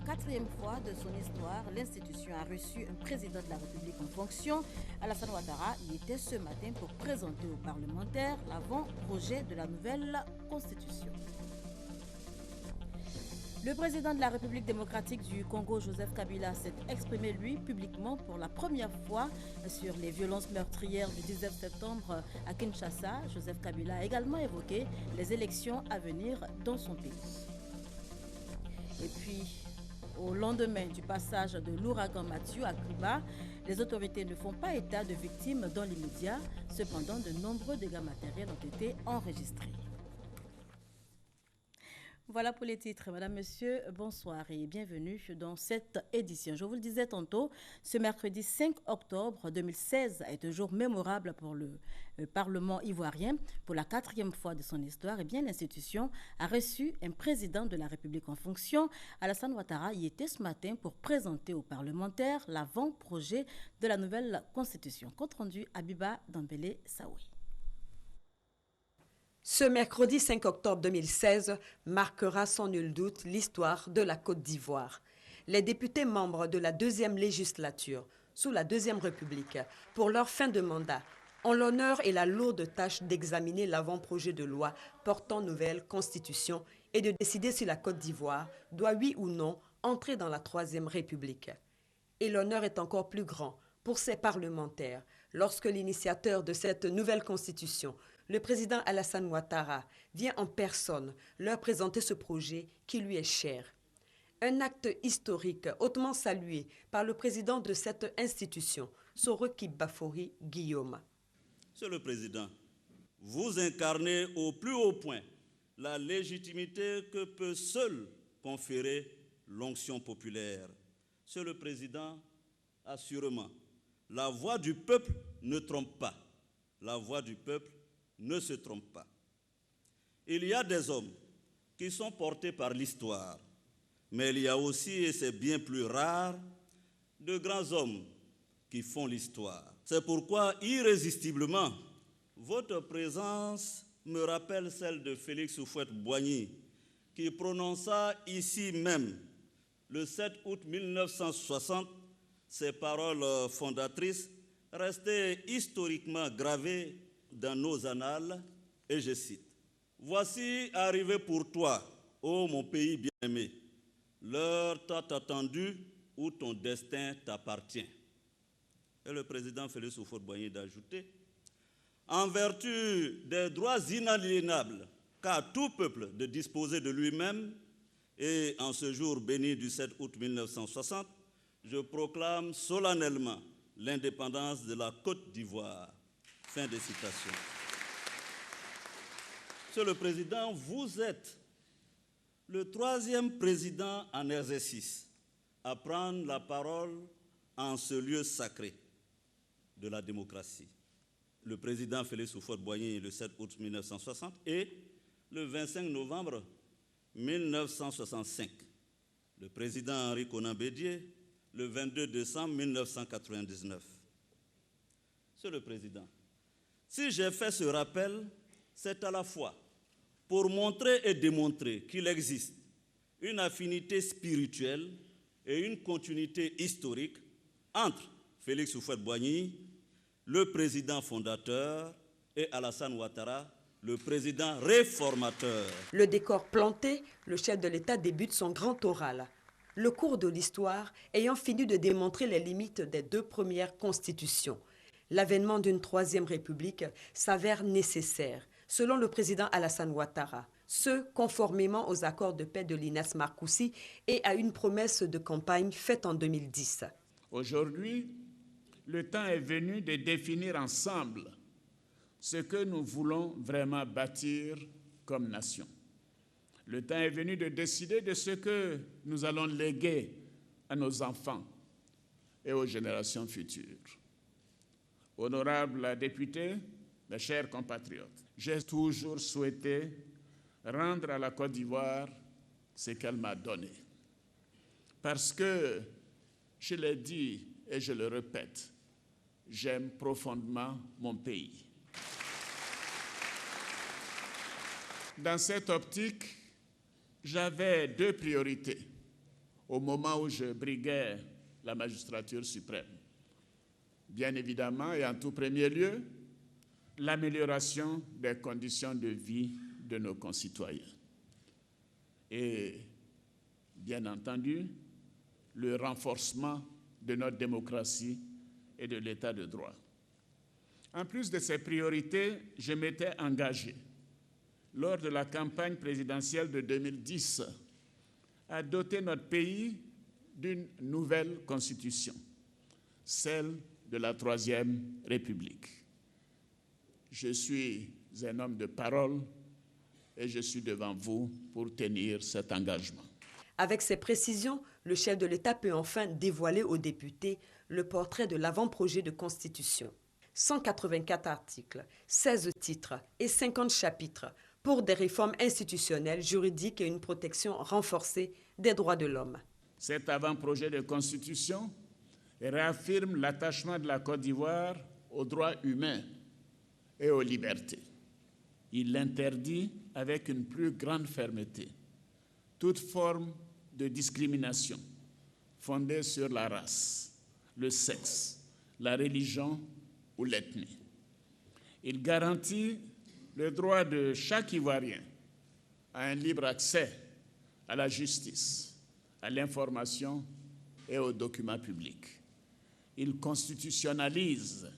quatrième fois de son histoire, l'institution a reçu un président de la République en fonction. Alassane Ouattara y était ce matin pour présenter aux parlementaires l'avant-projet de la nouvelle constitution. Le président de la République démocratique du Congo, Joseph Kabila, s'est exprimé, lui, publiquement pour la première fois sur les violences meurtrières du 19 septembre à Kinshasa. Joseph Kabila a également évoqué les élections à venir dans son pays. Et puis, au lendemain du passage de l'ouragan Mathieu à Cuba, les autorités ne font pas état de victimes dans l'immédiat. Cependant, de nombreux dégâts matériels ont été enregistrés. Voilà pour les titres. Madame, Monsieur, bonsoir et bienvenue dans cette édition. Je vous le disais tantôt, ce mercredi 5 octobre 2016 est un jour mémorable pour le Parlement ivoirien. Pour la quatrième fois de son histoire, eh bien, l'institution a reçu un président de la République en fonction. Alassane Ouattara y était ce matin pour présenter aux parlementaires l'avant-projet de la nouvelle constitution. Compte rendu Abiba Dambélé Saoui. Ce mercredi 5 octobre 2016 marquera sans nul doute l'histoire de la Côte d'Ivoire. Les députés membres de la deuxième législature, sous la Deuxième République, pour leur fin de mandat, ont l'honneur et la lourde tâche d'examiner l'avant-projet de loi portant nouvelle constitution et de décider si la Côte d'Ivoire doit, oui ou non, entrer dans la Troisième République. Et l'honneur est encore plus grand pour ces parlementaires lorsque l'initiateur de cette nouvelle constitution, le président Alassane Ouattara, vient en personne leur présenter ce projet qui lui est cher. Un acte historique hautement salué par le président de cette institution, Soroki Bafori Guillaume. Monsieur le Président, vous incarnez au plus haut point la légitimité que peut seule conférer l'onction populaire. Monsieur le Président, assurément, la voix du peuple ne trompe pas. La voix du peuple ne se trompe pas. Il y a des hommes qui sont portés par l'histoire, mais il y a aussi, et c'est bien plus rare, de grands hommes qui font l'histoire. C'est pourquoi, irrésistiblement, votre présence me rappelle celle de Félix Houphouët-Boigny, qui prononça ici même, le 7 août 1960, ces paroles fondatrices restées historiquement gravées dans nos annales, et je cite: « Voici arrivé pour toi, ô mon pays bien-aimé, l'heure tant attendue où ton destin t'appartient. » Et le président Félix Houphouët-Boigny d'ajouter: « En vertu des droits inaliénables qu'a tout peuple de disposer de lui-même, et en ce jour béni du 7 août 1960, je proclame solennellement l'indépendance de la Côte d'Ivoire. » Fin de citation. Monsieur le Président, vous êtes le troisième président en exercice à prendre la parole en ce lieu sacré de la démocratie. Le président Félix Houphouët-Boigny le 7 août 1960 et le 25 novembre 1965. Le président Henri Konan Bédié le 22 décembre 1999. Monsieur le Président, si j'ai fait ce rappel, c'est à la fois pour montrer et démontrer qu'il existe une affinité spirituelle et une continuité historique entre Félix Houphouët-Boigny, le président fondateur, et Alassane Ouattara, le président réformateur. Le décor planté, le chef de l'État débute son grand oral. Le cours de l'histoire ayant fini de démontrer les limites des deux premières constitutions. L'avènement d'une troisième république s'avère nécessaire, selon le président Alassane Ouattara, ce conformément aux accords de paix de l'Inas Marcoussi et à une promesse de campagne faite en 2010. Aujourd'hui, le temps est venu de définir ensemble ce que nous voulons vraiment bâtir comme nation. Le temps est venu de décider de ce que nous allons léguer à nos enfants et aux générations futures. Honorable député, mes chers compatriotes, j'ai toujours souhaité rendre à la Côte d'Ivoire ce qu'elle m'a donné. Parce que, je l'ai dit et je le répète, j'aime profondément mon pays. Dans cette optique, j'avais deux priorités. au moment où je briguais la magistrature suprême. Bien évidemment, et en tout premier lieu, l'amélioration des conditions de vie de nos concitoyens. Et, bien entendu, le renforcement de notre démocratie et de l'état de droit. En plus de ces priorités, je m'étais engagé, lors de la campagne présidentielle de 2010, à doter notre pays d'une nouvelle constitution, celle de la Troisième République. Je suis un homme de parole et je suis devant vous pour tenir cet engagement. Avec ces précisions, le chef de l'État peut enfin dévoiler aux députés le portrait de l'avant-projet de constitution. 184 articles, 16 titres et 50 chapitres pour des réformes institutionnelles, juridiques et une protection renforcée des droits de l'homme. Cet avant-projet de constitution réaffirme l'attachement de la Côte d'Ivoire aux droits humains et aux libertés. Il interdit avec une plus grande fermeté toute forme de discrimination fondée sur la race, le sexe, la religion ou l'ethnie. Il garantit le droit de chaque Ivoirien à un libre accès à la justice, à l'information et aux documents publics. Il constitutionnalise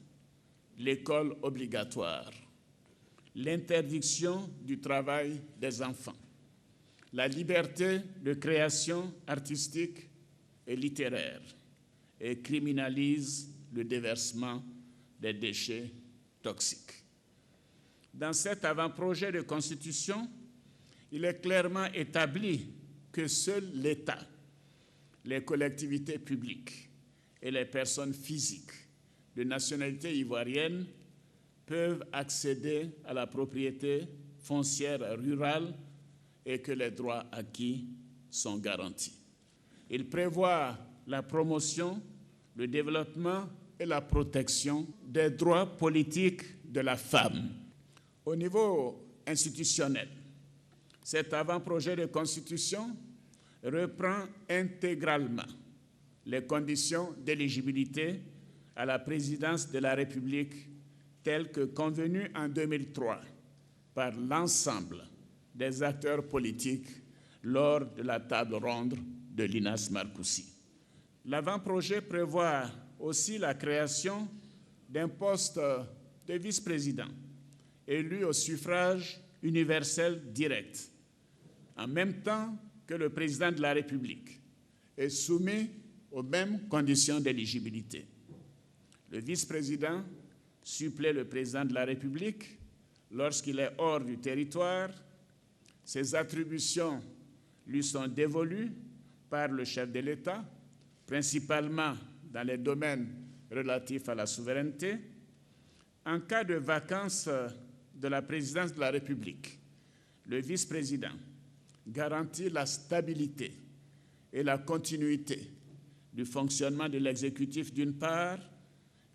l'école obligatoire, l'interdiction du travail des enfants, la liberté de création artistique et littéraire et criminalise le déversement des déchets toxiques. Dans cet avant-projet de constitution, il est clairement établi que seul l'État, les collectivités publiques et les personnes physiques de nationalité ivoirienne peuvent accéder à la propriété foncière rurale et que les droits acquis sont garantis. Il prévoit la promotion, le développement et la protection des droits politiques de la femme. Au niveau institutionnel, cet avant-projet de constitution reprend intégralement les conditions d'éligibilité à la présidence de la République telles que convenues en 2003 par l'ensemble des acteurs politiques lors de la table ronde de l'INAS Marcoussis. L'avant-projet prévoit aussi la création d'un poste de vice-président élu au suffrage universel direct, en même temps que le président de la République, et soumis aux mêmes conditions d'éligibilité. Le vice-président supplée le président de la République lorsqu'il est hors du territoire. Ses attributions lui sont dévolues par le chef de l'État, principalement dans les domaines relatifs à la souveraineté. En cas de vacance de la présidence de la République, le vice-président garantit la stabilité et la continuité du fonctionnement de l'exécutif d'une part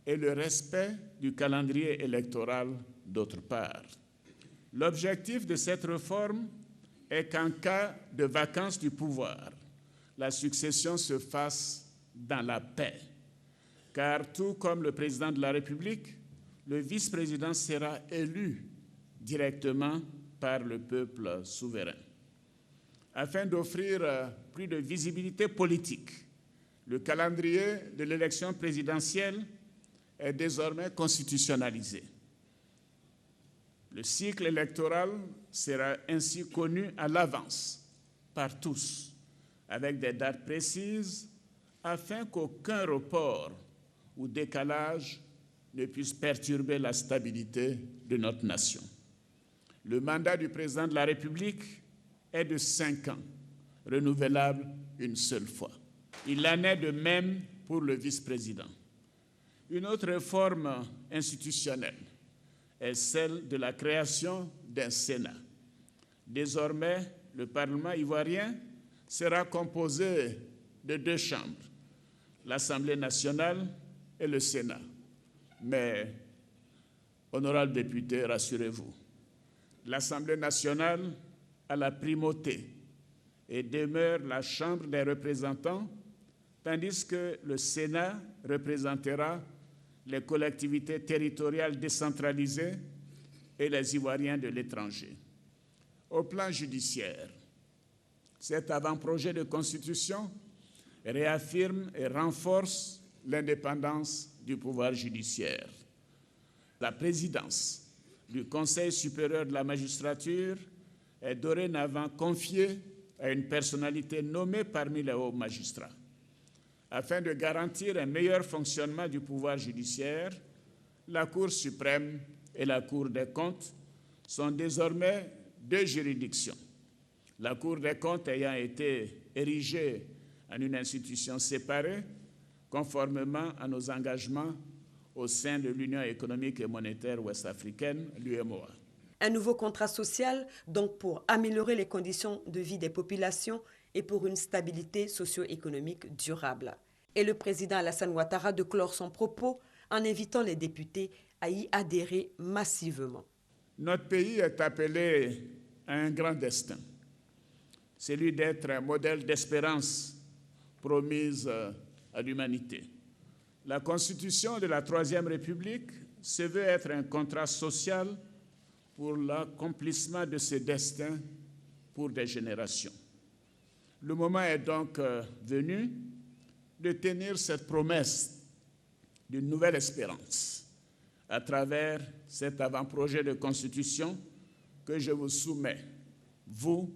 et le respect du calendrier électoral d'autre part. L'objectif de cette réforme est qu'en cas de vacance du pouvoir, la succession se fasse dans la paix, car tout comme le président de la République, le vice-président sera élu directement par le peuple souverain. Afin d'offrir plus de visibilité politique, le calendrier de l'élection présidentielle est désormais constitutionnalisé. Le cycle électoral sera ainsi connu à l'avance par tous, avec des dates précises, afin qu'aucun report ou décalage ne puisse perturber la stabilité de notre nation. Le mandat du président de la République est de 5 ans, renouvelable une seule fois. Il en est de même pour le vice-président. Une autre réforme institutionnelle est celle de la création d'un Sénat. Désormais, le Parlement ivoirien sera composé de 2 chambres, l'Assemblée nationale et le Sénat. Mais, honorables députés, rassurez-vous, l'Assemblée nationale a la primauté et demeure la Chambre des représentants, tandis que le Sénat représentera les collectivités territoriales décentralisées et les Ivoiriens de l'étranger. Au plan judiciaire, cet avant-projet de constitution réaffirme et renforce l'indépendance du pouvoir judiciaire. La présidence du Conseil supérieur de la magistrature est dorénavant confiée à une personnalité nommée parmi les hauts magistrats. Afin de garantir un meilleur fonctionnement du pouvoir judiciaire, la Cour suprême et la Cour des comptes sont désormais deux juridictions. La Cour des comptes ayant été érigée en une institution séparée, conformément à nos engagements au sein de l'Union économique et monétaire ouest-africaine, l'UEMOA. Un nouveau contrat social, donc pour améliorer les conditions de vie des populations et pour une stabilité socio-économique durable. Et le président Alassane Ouattara de clore son propos en invitant les députés à y adhérer massivement. Notre pays est appelé à un grand destin, celui d'être un modèle d'espérance promise à l'humanité. La Constitution de la Troisième République se veut être un contrat social pour l'accomplissement de ce destin pour des générations. Le moment est donc venu de tenir cette promesse d'une nouvelle espérance à travers cet avant-projet de constitution que je vous soumets, vous,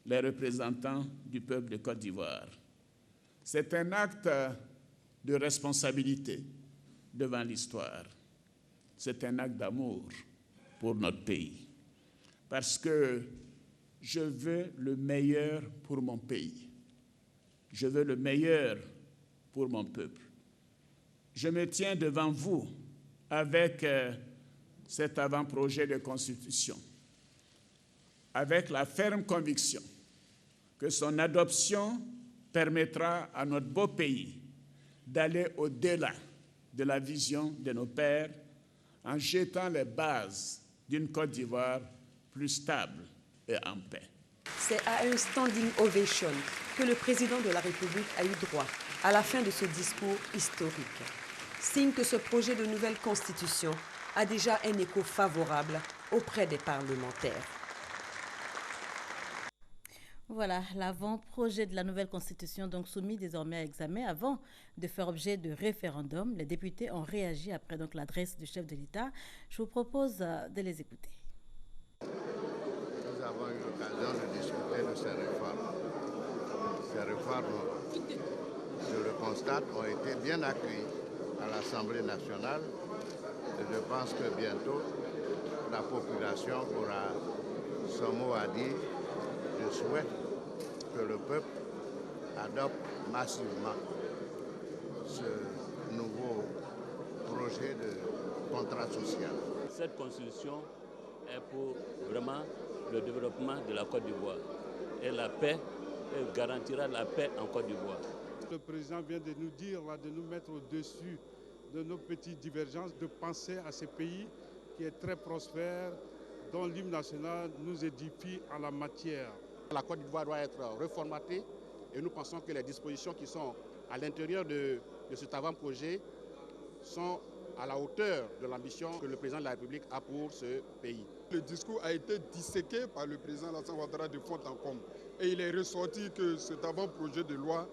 les représentants du peuple de Côte d'Ivoire. C'est un acte de responsabilité devant l'histoire. C'est un acte d'amour pour notre pays. Parce que je veux le meilleur pour mon pays. Je veux le meilleur pour mon peuple. Je me tiens devant vous avec cet avant-projet de constitution, avec la ferme conviction que son adoption permettra à notre beau pays d'aller au-delà de la vision de nos pères en jetant les bases d'une Côte d'Ivoire plus stable et en paix. C'est à un standing ovation que le président de la République a eu droit à la fin de ce discours historique. Signe que ce projet de nouvelle constitution a déjà un écho favorable auprès des parlementaires. Voilà, l'avant-projet de la nouvelle constitution donc soumis désormais à examen avant de faire objet de référendum. Les députés ont réagi après donc l'adresse du chef de l'État. Je vous propose de les écouter. Nous avons eu l'occasion de discuter de ces réformes. Ces réformes, je le constate, ont été bien accueillies à l'Assemblée nationale et je pense que bientôt la population aura son mot à dire. Je souhaite que le peuple adopte massivement ce nouveau projet de contrat social. Cette constitution est pour vraiment le développement de la Côte d'Ivoire et la paix, elle garantira la paix en Côte d'Ivoire. Le président vient de nous dire, de nous mettre au-dessus de nos petites divergences, de penser à ce pays qui est très prospère, dont l'hymne national nous édifie en la matière. La Côte d'Ivoire doit être reformatée et nous pensons que les dispositions qui sont à l'intérieur de cet avant-projet sont à la hauteur de l'ambition que le président de la République a pour ce pays. Le discours a été disséqué par le président Alassane Ouattara de fond en comble et il est ressorti que cet avant-projet de loi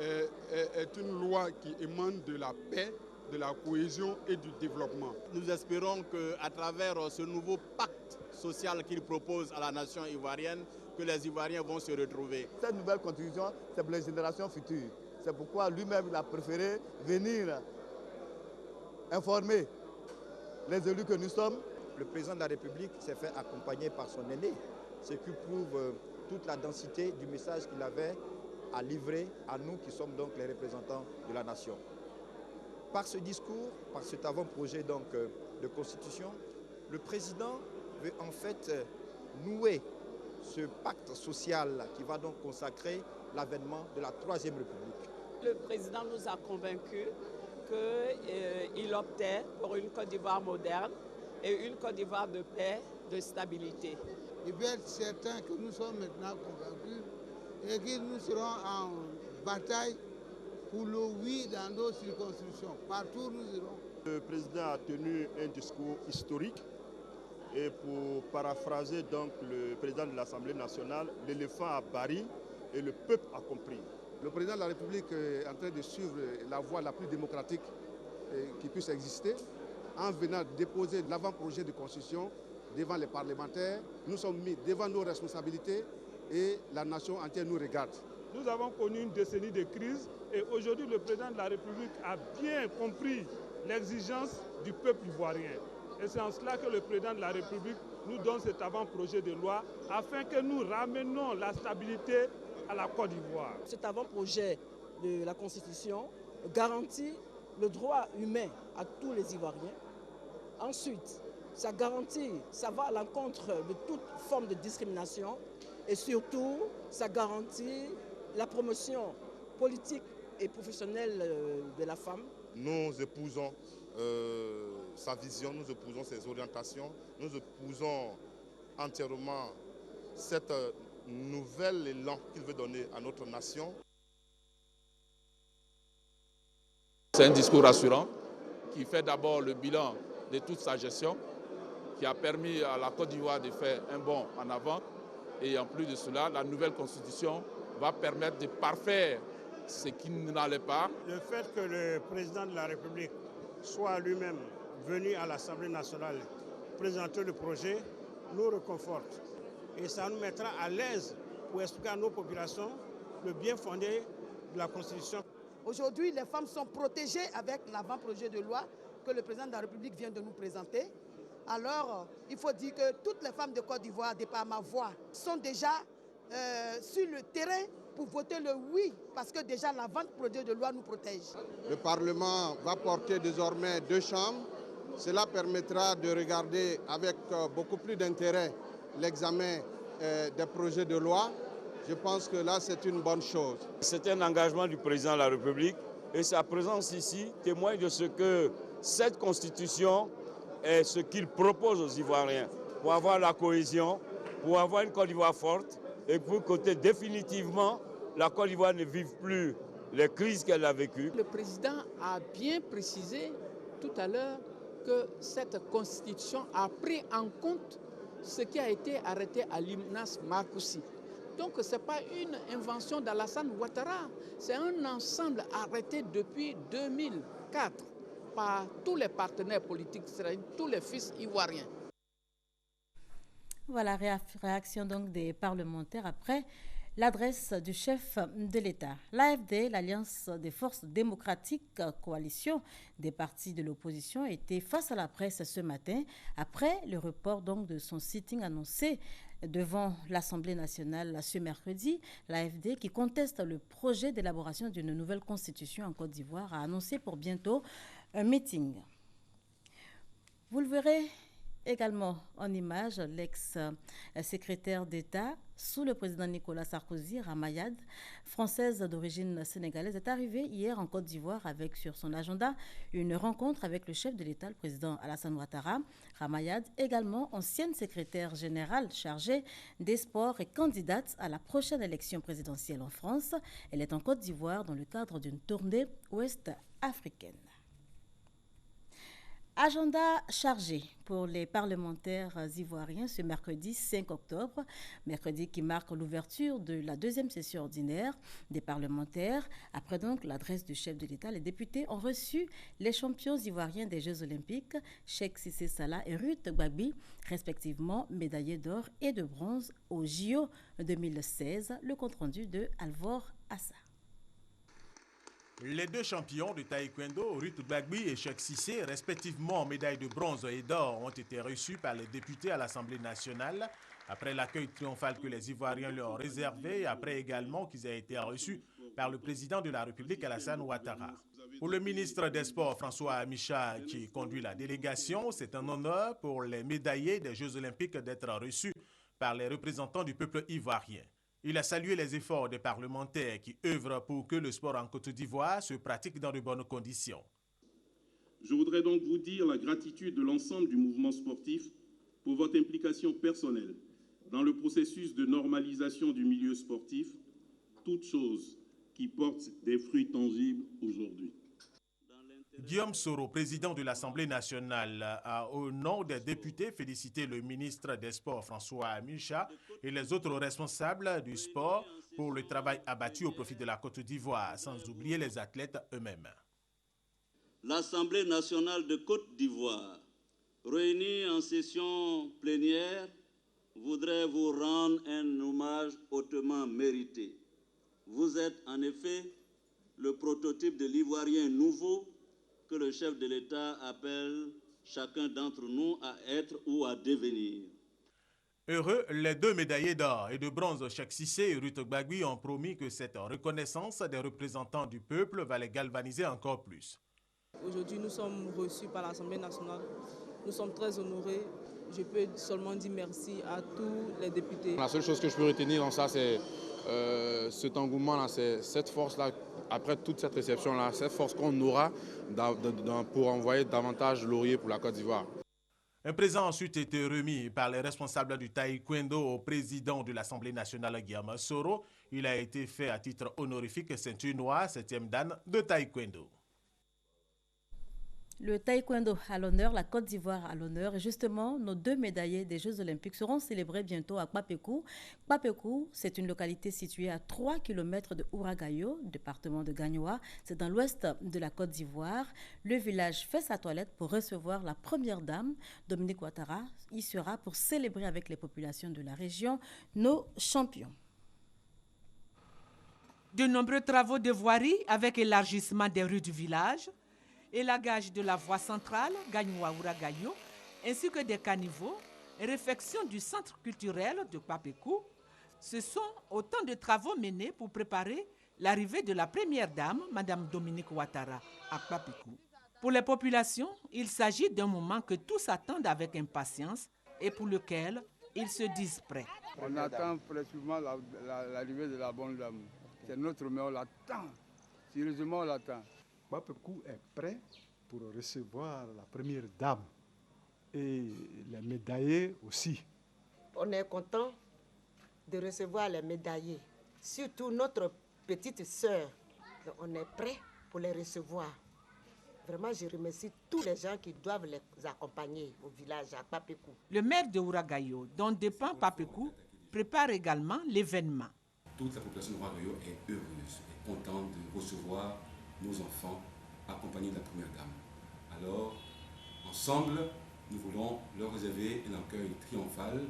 est une loi qui émane de la paix, de la cohésion et du développement. Nous espérons qu'à travers ce nouveau pacte social qu'il propose à la nation ivoirienne, que les Ivoiriens vont se retrouver. Cette nouvelle constitution, c'est pour les générations futures. C'est pourquoi lui-même il a préféré venir informer les élus que nous sommes. Le président de la République s'est fait accompagner par son aîné, ce qui prouve toute la densité du message qu'il avait à livrer à nous qui sommes donc les représentants de la nation. Par ce discours, par cet avant-projet donc de constitution, le président veut en fait nouer ce pacte social qui va donc consacrer l'avènement de la Troisième République. Le président nous a convaincus qu'il optait pour une Côte d'Ivoire moderne et une Côte d'Ivoire de paix, de stabilité. Il peut être certain que nous sommes maintenant convaincus et que nous serons en bataille pour le oui dans nos circonscriptions. Partout nous irons. Le président a tenu un discours historique et pour paraphraser donc le président de l'Assemblée nationale, l'éléphant a pari et le peuple a compris. Le président de la République est en train de suivre la voie la plus démocratique qui puisse exister en venant déposer l'avant-projet de constitution devant les parlementaires. Nous sommes mis devant nos responsabilités et la nation entière nous regarde. Nous avons connu une décennie de crise et aujourd'hui le président de la République a bien compris l'exigence du peuple ivoirien. Et c'est en cela que le président de la République nous donne cet avant-projet de loi afin que nous ramenions la stabilité à la Côte d'Ivoire. Cet avant-projet de la Constitution garantit le droit humain à tous les Ivoiriens. Ensuite, ça garantit, ça va à l'encontre de toute forme de discrimination et surtout, ça garantit la promotion politique et professionnelle de la femme. Nous épousons sa vision, nous épousons ses orientations, nous épousons entièrement cette nouvel élan qu'il veut donner à notre nation. C'est un discours rassurant qui fait d'abord le bilan de toute sa gestion, qui a permis à la Côte d'Ivoire de faire un bond en avant. Et en plus de cela, la nouvelle constitution va permettre de parfaire ce qui n'allait pas. Le fait que le président de la République soit lui-même venu à l'Assemblée nationale présenter le projet nous réconforte. Et ça nous mettra à l'aise pour expliquer à nos populations le bien fondé de la Constitution. Aujourd'hui, les femmes sont protégées avec l'avant-projet de loi que le président de la République vient de nous présenter. Alors, il faut dire que toutes les femmes de Côte d'Ivoire, de par ma voix, sont déjà sur le terrain pour voter le oui, parce que déjà l'avant-projet de loi nous protège. Le Parlement va porter désormais 2 chambres. Cela permettra de regarder avec beaucoup plus d'intérêt l'examen des projets de loi. Je pense que là, c'est une bonne chose. C'est un engagement du président de la République et sa présence ici témoigne de ce que cette constitution est ce qu'il propose aux Ivoiriens pour avoir la cohésion, pour avoir une Côte d'Ivoire forte et pour que définitivement la Côte d'Ivoire ne vive plus les crises qu'elle a vécues. Le président a bien précisé tout à l'heure que cette constitution a pris en compte ce qui a été arrêté à l'Hymnas Marcoussi. Donc ce n'est pas une invention d'Alassane Ouattara, c'est un ensemble arrêté depuis 2004 par tous les partenaires politiques, tous les fils ivoiriens. Voilà, réaction donc des parlementaires après l'adresse du chef de l'État. L'AFD, l'Alliance des forces démocratiques, coalition des partis de l'opposition, était face à la presse ce matin après le report donc de son sitting annoncé devant l'Assemblée nationale ce mercredi. L'AFD, qui conteste le projet d'élaboration d'une nouvelle constitution en Côte d'Ivoire, a annoncé pour bientôt un meeting. Vous le verrez également en image, l'ex-secrétaire d'État sous le président Nicolas Sarkozy, Ramayad, française d'origine sénégalaise, est arrivée hier en Côte d'Ivoire avec sur son agenda une rencontre avec le chef de l'État, le président Alassane Ouattara. Ramayad, également ancienne secrétaire générale chargée des sports et candidate à la prochaine élection présidentielle en France. Elle est en Côte d'Ivoire dans le cadre d'une tournée ouest-africaine. Agenda chargé pour les parlementaires ivoiriens ce mercredi 5 octobre, mercredi qui marque l'ouverture de la 2e session ordinaire des parlementaires. Après donc l'adresse du chef de l'État, les députés ont reçu les champions ivoiriens des Jeux Olympiques, Cheikh Cissé Salah et Ruth Gbagbi, respectivement médaillés d'or et de bronze au JO 2016. Le compte-rendu de Alvor Assa. Les 2 champions de taekwondo, Ruth Gbagbi et Cheikh Cissé, respectivement médailles de bronze et d'or, ont été reçus par les députés à l'Assemblée nationale après l'accueil triomphal que les Ivoiriens leur ont réservé et après également qu'ils aient été reçus par le président de la République, Alassane Ouattara. Pour le ministre des Sports, François Amicha, qui conduit la délégation, c'est un honneur pour les médaillés des Jeux Olympiques d'être reçus par les représentants du peuple ivoirien. Il a salué les efforts des parlementaires qui œuvrent pour que le sport en Côte d'Ivoire se pratique dans de bonnes conditions. Je voudrais donc vous dire la gratitude de l'ensemble du mouvement sportif pour votre implication personnelle dans le processus de normalisation du milieu sportif toute chose qui porte des fruits tangibles aujourd'hui. Guillaume Soro, président de l'Assemblée nationale, a au nom des députés félicité le ministre des Sports François Micha et les autres responsables du sport pour le travail abattu au profit de la Côte d'Ivoire, sans oublier les athlètes eux-mêmes. L'Assemblée nationale de Côte d'Ivoire, réunie en session plénière, voudrait vous rendre un hommage hautement mérité. Vous êtes en effet le prototype de l'Ivoirien nouveau que le chef de l'État appelle chacun d'entre nous à être ou à devenir. Heureux, les deux médaillés d'or et de bronze, Cheikh Cissé et Ruth Gbagui, ont promis que cette reconnaissance des représentants du peuple va les galvaniser encore plus. Aujourd'hui, nous sommes reçus par l'Assemblée nationale. Nous sommes très honorés. Je peux seulement dire merci à tous les députés. La seule chose que je peux retenir dans ça, c'est cet engouement-là, c'est cette force-là, après toute cette réception-là, cette force qu'on aura pour envoyer davantage de lauriers pour la Côte d'Ivoire. Un présent a ensuite été remis par les responsables du taekwondo au président de l'Assemblée nationale, Guillaume Soro. Il a été fait à titre honorifique ceinture noire, 7e dan de taekwondo. Le taekwondo à l'honneur, la Côte d'Ivoire à l'honneur. Et justement, nos deux médaillés des Jeux Olympiques seront célébrés bientôt à Kpapekou. Kpapekou, c'est une localité située à 3 km de Ouragayo, département de Gagnoa. C'est dans l'ouest de la Côte d'Ivoire. Le village fait sa toilette pour recevoir la première dame, Dominique Ouattara. Il sera pour célébrer avec les populations de la région nos champions. De nombreux travaux de voirie avec élargissement des rues du village, élagage de la voie centrale, Gagnoa-Ouragayo, ainsi que des caniveaux, réfection du centre culturel de Kpapekou. Ce sont autant de travaux menés pour préparer l'arrivée de la première dame, Mme Dominique Ouattara, à Kpapekou. Pour les populations, il s'agit d'un moment que tous attendent avec impatience et pour lequel ils se disent prêts. On attend précisément l'arrivée de la bonne dame. C'est notre mais on l'attend. Sérieusement, on l'attend. Kpapekou est prêt pour recevoir la première dame et les médaillés aussi. On est content de recevoir les médaillés, surtout notre petite sœur. On est prêt pour les recevoir. Vraiment, je remercie tous les gens qui doivent les accompagner au village à Kpapekou. Le maire de Ouragayo, dont dépend Kpapekou, prépare également l'événement. Toute la population d'Ouragayo est heureuse et contente de recevoir nos enfants accompagnés de la première dame. Alors, ensemble, nous voulons leur réserver un accueil triomphal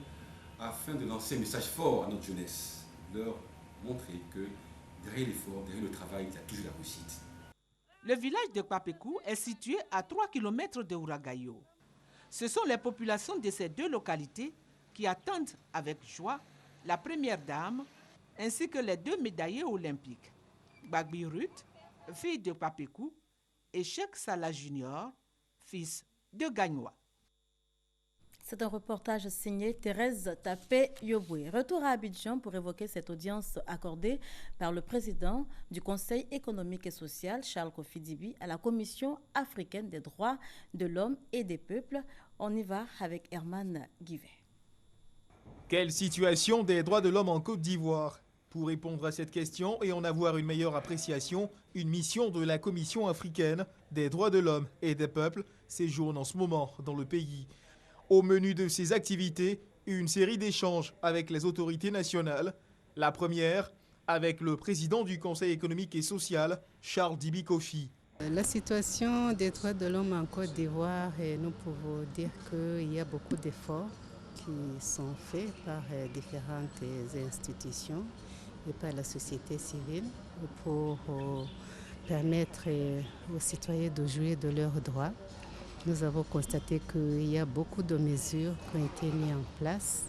afin de lancer un message fort à notre jeunesse, leur montrer que derrière l'effort, derrière le travail, il y a toujours la réussite. Le village de Kpapekou est situé à 3 km de Ouragayo. Ce sont les populations de ces deux localités qui attendent avec joie la première dame ainsi que les deux médaillés olympiques, Gbagbi Ruth, fille de Kpapekou, et Cheikh Salah Junior, fils de Gagnoa. C'est un reportage signé Thérèse Tapé-Yoboué. Retour à Abidjan pour évoquer cette audience accordée par le président du Conseil économique et social, Charles Kofi Dibi, à la Commission africaine des droits de l'homme et des peuples. On y va avec Herman Guivet. Quelle situation des droits de l'homme en Côte d'Ivoire? Pour répondre à cette question et en avoir une meilleure appréciation, une mission de la Commission africaine des droits de l'homme et des peuples séjourne en ce moment dans le pays. Au menu de ces activités, une série d'échanges avec les autorités nationales. La première, avec le président du Conseil économique et social, Charles Dibi Kofi. La situation des droits de l'homme en Côte d'Ivoire, nous pouvons dire qu'il y a beaucoup d'efforts qui sont faits par différentes institutions et par la société civile pour permettre aux citoyens de jouir de leurs droits. Nous avons constaté qu'il y a beaucoup de mesures qui ont été mises en place,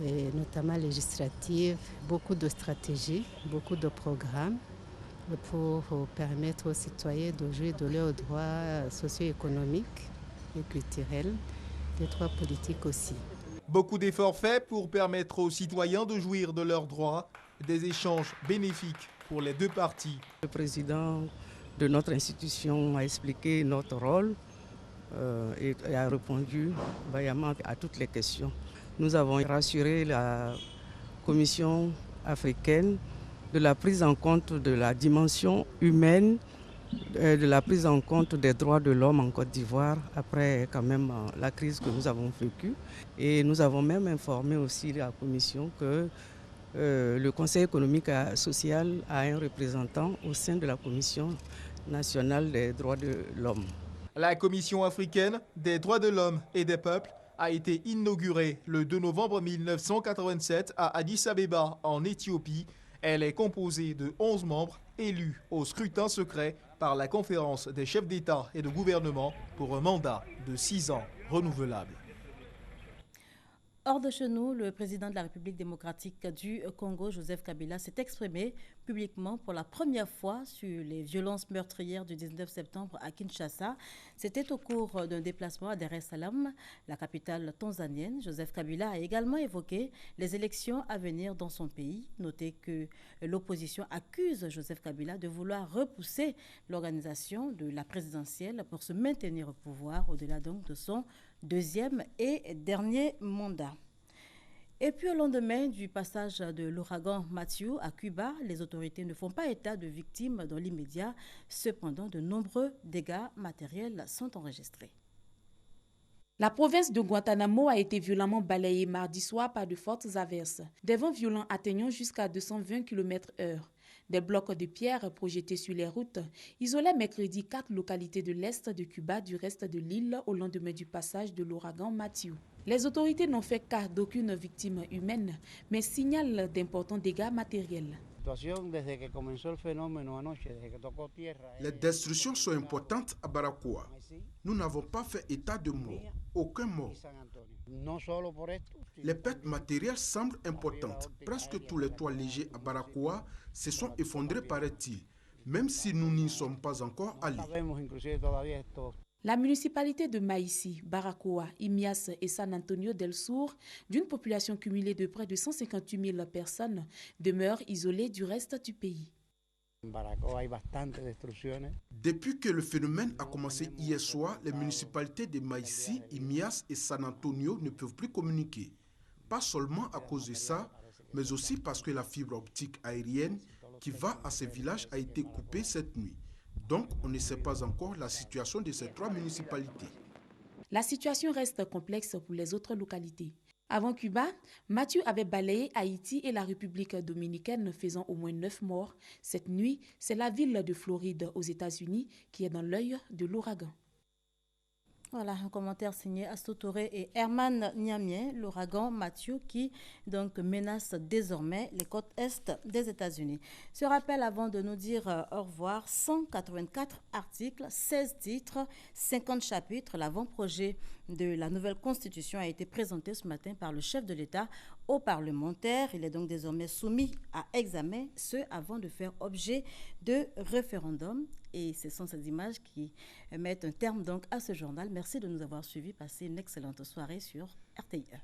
et notamment législatives, beaucoup de stratégies, beaucoup de programmes pour permettre aux citoyens de jouir de leurs droits socio-économiques et culturels, des droits politiques aussi. Beaucoup d'efforts faits pour permettre aux citoyens de jouir de leurs droits, des échanges bénéfiques pour les deux parties. Le président de notre institution a expliqué notre rôle et a répondu vaillamment à toutes les questions. Nous avons rassuré la Commission africaine de la prise en compte de la dimension humaine, de la prise en compte des droits de l'homme en Côte d'Ivoire après quand même la crise que nous avons vécue. Et nous avons même informé aussi la Commission que le Conseil économique et social a un représentant au sein de la Commission nationale des droits de l'homme. La Commission africaine des droits de l'homme et des peuples a été inaugurée le 2 novembre 1987 à Addis Abeba en Éthiopie. Elle est composée de 11 membres élus au scrutin secret par la conférence des chefs d'État et de gouvernement pour un mandat de 6 ans renouvelable. Hors de chez nous, le président de la République démocratique du Congo, Joseph Kabila, s'est exprimé publiquement pour la première fois sur les violences meurtrières du 19 septembre à Kinshasa. C'était au cours d'un déplacement à Dar es Salaam, la capitale tanzanienne. Joseph Kabila a également évoqué les élections à venir dans son pays. Notez que l'opposition accuse Joseph Kabila de vouloir repousser l'organisation de la présidentielle pour se maintenir au pouvoir au-delà donc de son deuxième et dernier mandat. Et puis au lendemain du passage de l'ouragan Matthew à Cuba, les autorités ne font pas état de victimes dans l'immédiat. Cependant, de nombreux dégâts matériels sont enregistrés. La province de Guantanamo a été violemment balayée mardi soir par de fortes averses. Des vents violents atteignant jusqu'à 220 km/h. Des blocs de pierre projetés sur les routes isolaient mercredi 4 localités de l'est de Cuba du reste de l'île au lendemain du passage de l'ouragan Matthew. Les autorités n'ont fait cas d'aucune victime humaine, mais signalent d'importants dégâts matériels. Les destructions sont importantes à Baracoa. Nous n'avons pas fait état de mort, aucun mort. Les pertes matérielles semblent importantes. Presque tous les toits légers à Baracoa se sont effondrés, paraît-il, même si nous n'y sommes pas encore allés. La municipalité de Maïsi, Baracoa, Imias et San Antonio del Sur, d'une population cumulée de près de 158 000 personnes, demeure isolée du reste du pays. Depuis que le phénomène a commencé hier soir, les municipalités de Maïsi, Imias et San Antonio ne peuvent plus communiquer. Pas seulement à cause de ça, mais aussi parce que la fibre optique aérienne qui va à ces villages a été coupée cette nuit. Donc, on ne sait pas encore la situation de ces 3 municipalités. La situation reste complexe pour les autres localités. Avant Cuba, Matthew avait balayé Haïti et la République dominicaine, faisant au moins 9 morts. Cette nuit, c'est la ville de Floride, aux États-Unis, qui est dans l'œil de l'ouragan. Voilà, un commentaire signé Astou Touré et Herman Niamien, l'ouragan Matthew qui donc menace désormais les côtes est des États-Unis. Ce rappel avant de nous dire au revoir, 184 articles, 16 titres, 50 chapitres. L'avant-projet de la nouvelle constitution a été présenté ce matin par le chef de l'État aux parlementaires. Il est donc désormais soumis à examen, ce avant de faire objet de référendum. Et ce sont ces images qui mettent un terme donc à ce journal. Merci de nous avoir suivis. Passez une excellente soirée sur RTI1.